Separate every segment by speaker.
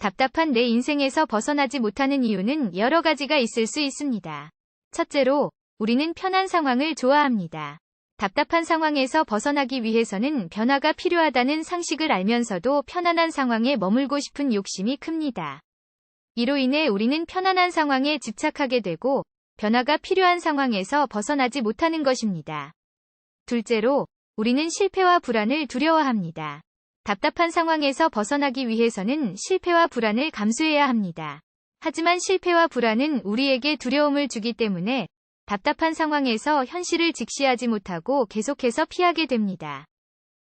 Speaker 1: 답답한 내 인생에서 벗어나지 못하는 이유는 여러 가지가 있을 수 있습니다. 첫째로, 우리는 편한 상황을 좋아합니다. 답답한 상황에서 벗어나기 위해서는 변화가 필요하다는 상식을 알면서도 편안한 상황에 머물고 싶은 욕심이 큽니다. 이로 인해 우리는 편안한 상황에 집착하게 되고 변화가 필요한 상황에서 벗어나지 못하는 것입니다. 둘째로, 우리는 실패와 불안을 두려워합니다. 답답한 상황에서 벗어나기 위해서는 실패와 불안을 감수해야 합니다. 하지만 실패와 불안은 우리에게 두려움을 주기 때문에 답답한 상황에서 현실을 직시하지 못하고 계속해서 피하게 됩니다.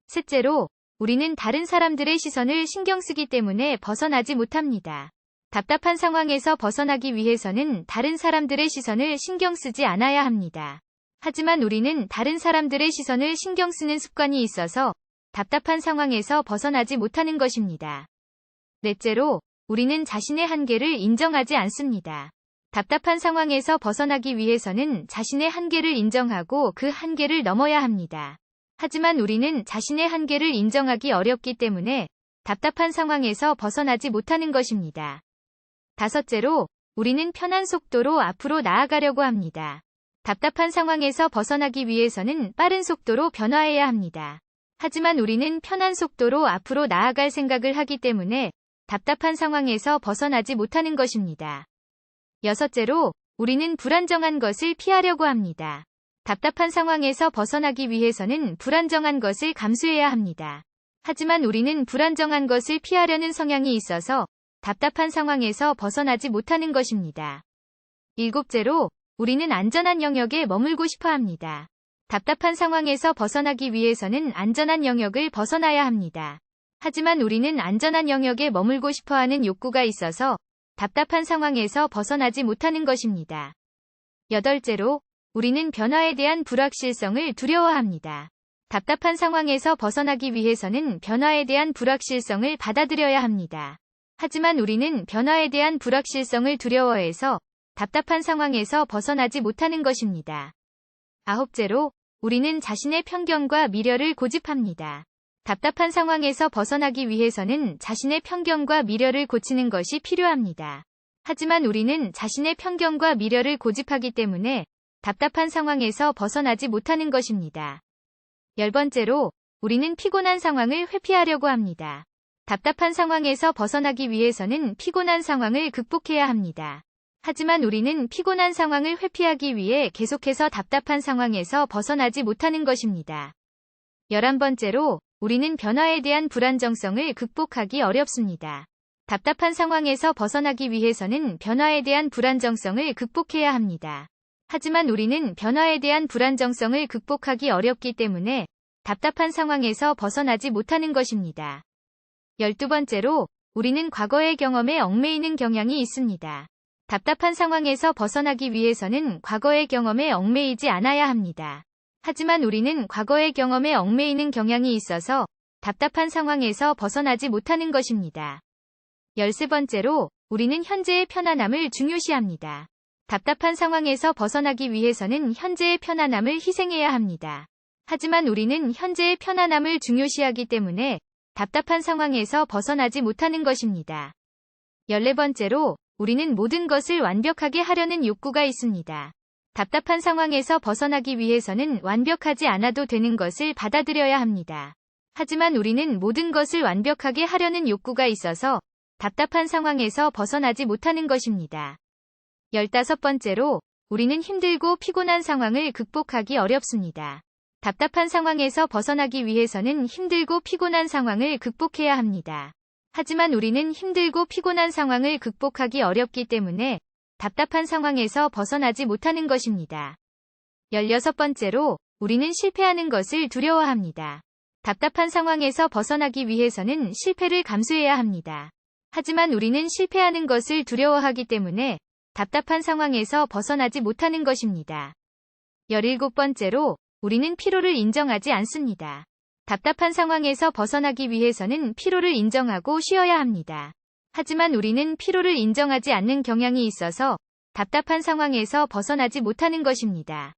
Speaker 1: 셋째로, 우리는 다른 사람들의 시선을 신경 쓰기 때문에 벗어나지 못합니다. 답답한 상황에서 벗어나기 위해서는 다른 사람들의 시선을 신경 쓰지 않아야 합니다. 하지만 우리는 다른 사람들의 시선을 신경 쓰는 습관이 있어서 답답한 상황에서 벗어나지 못하는 것입니다. 넷째로, 우리는 자신의 한계를 인정하지 않습니다. 답답한 상황에서 벗어나기 위해서는 자신의 한계를 인정하고 그 한계를 넘어야 합니다. 하지만 우리는 자신의 한계를 인정하기 어렵기 때문에 답답한 상황에서 벗어나지 못하는 것입니다. 다섯째로, 우리는 편한 속도로 앞으로 나아가려고 합니다. 답답한 상황에서 벗어나기 위해서는 빠른 속도로 변화해야 합니다. 하지만 우리는 편한 속도로 앞으로 나아갈 생각을 하기 때문에 답답한 상황에서 벗어나지 못하는 것입니다. 여섯째로, 우리는 불안정한 것을 피하려고 합니다. 답답한 상황에서 벗어나기 위해서는 불안정한 것을 감수해야 합니다. 하지만 우리는 불안정한 것을 피하려는 성향이 있어서 답답한 상황에서 벗어나지 못하는 것입니다. 일곱째로, 우리는 안전한 영역에 머물고 싶어 합니다. 답답한 상황에서 벗어나기 위해서는 안전한 영역을 벗어나야 합니다. 하지만 우리는 안전한 영역에 머물고 싶어 하는 욕구가 있어서 답답한 상황에서 벗어나지 못하는 것입니다. 여덟째로, 우리는 변화에 대한 불확실성을 두려워합니다. 답답한 상황에서 벗어나기 위해서는 변화에 대한 불확실성을 받아들여야 합니다. 하지만 우리는 변화에 대한 불확실성을 두려워해서 답답한 상황에서 벗어나지 못하는 것입니다. 아홉째로, 우리는 자신의 편견과 미련을 고집합니다. 답답한 상황에서 벗어나기 위해서는 자신의 편견과 미련을 고치는 것이 필요합니다. 하지만 우리는 자신의 편견과 미련을 고집하기 때문에 답답한 상황에서 벗어나지 못하는 것입니다. 열번째로, 우리는 피곤한 상황을 회피하려고 합니다. 답답한 상황에서 벗어나기 위해서는 피곤한 상황을 극복해야 합니다. 하지만 우리는 피곤한 상황을 회피하기 위해 계속해서 답답한 상황에서 벗어나지 못하는 것입니다. 11번째로, 우리는 변화에 대한 불안정성을 극복하기 어렵습니다. 답답한 상황에서 벗어나기 위해서는 변화에 대한 불안정성을 극복해야 합니다. 하지만 우리는 변화에 대한 불안정성을 극복하기 어렵기 때문에 답답한 상황에서 벗어나지 못하는 것입니다. 12번째로, 우리는 과거의 경험에 얽매이는 경향이 있습니다. 답답한 상황에서 벗어나기 위해서는 과거의 경험에 얽매이지 않아야 합니다. 하지만 우리는 과거의 경험에 얽매이는 경향이 있어서 답답한 상황에서 벗어나지 못하는 것입니다. 13번째로, 우리는 현재의 편안함을 중요시합니다. 답답한 상황에서 벗어나기 위해서는 현재의 편안함을 희생해야 합니다. 하지만 우리는 현재의 편안함을 중요시하기 때문에 답답한 상황에서 벗어나지 못하는 것입니다. 14번째로, 우리는 모든 것을 완벽하게 하려는 욕구가 있습니다. 답답한 상황에서 벗어나기 위해서는 완벽하지 않아도 되는 것을 받아들여야 합니다. 하지만 우리는 모든 것을 완벽하게 하려는 욕구가 있어서 답답한 상황에서 벗어나지 못하는 것입니다. 15번째로, 우리는 힘들고 피곤한 상황을 극복하기 어렵습니다. 답답한 상황에서 벗어나기 위해서는 힘들고 피곤한 상황을 극복해야 합니다. 하지만 우리는 힘들고 피곤한 상황을 극복하기 어렵기 때문에 답답한 상황에서 벗어나지 못하는 것입니다. 16번째로, 우리는 실패하는 것을 두려워합니다. 답답한 상황에서 벗어나기 위해서는 실패를 감수해야 합니다. 하지만 우리는 실패하는 것을 두려워하기 때문에 답답한 상황에서 벗어나지 못하는 것입니다. 17번째로, 우리는 피로를 인정하지 않습니다. 답답한 상황에서 벗어나기 위해서는 피로를 인정하고 쉬어야 합니다. 하지만 우리는 피로를 인정하지 않는 경향이 있어서 답답한 상황에서 벗어나지 못하는 것입니다.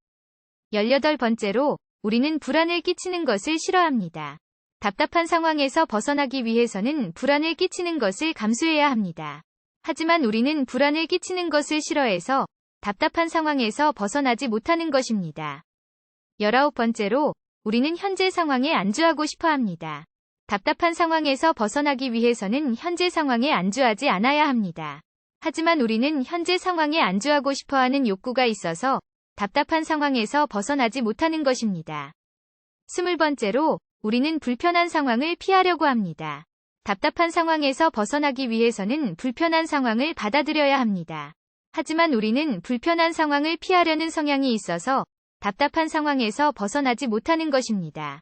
Speaker 1: 18번째로, 우리는 불안을 끼치는 것을 싫어합니다. 답답한 상황에서 벗어나기 위해서는 불안을 끼치는 것을 감수해야 합니다. 하지만 우리는 불안을 끼치는 것을 싫어해서 답답한 상황에서 벗어나지 못하는 것입니다. 19번째로, 우리는 현재 상황에 안주하고 싶어 합니다. 답답한 상황에서 벗어나기 위해서는 현재 상황에 안주하지 않아야 합니다. 하지만 우리는 현재 상황에 안주하고 싶어 하는 욕구가 있어서 답답한 상황에서 벗어나지 못하는 것입니다. 20번째로, 우리는 불편한 상황을 피하려고 합니다. 답답한 상황에서 벗어나기 위해서는 불편한 상황을 받아들여야 합니다. 하지만 우리는 불편한 상황을 피하려는 성향이 있어서 답답한 상황에서 벗어나지 못하는 것입니다.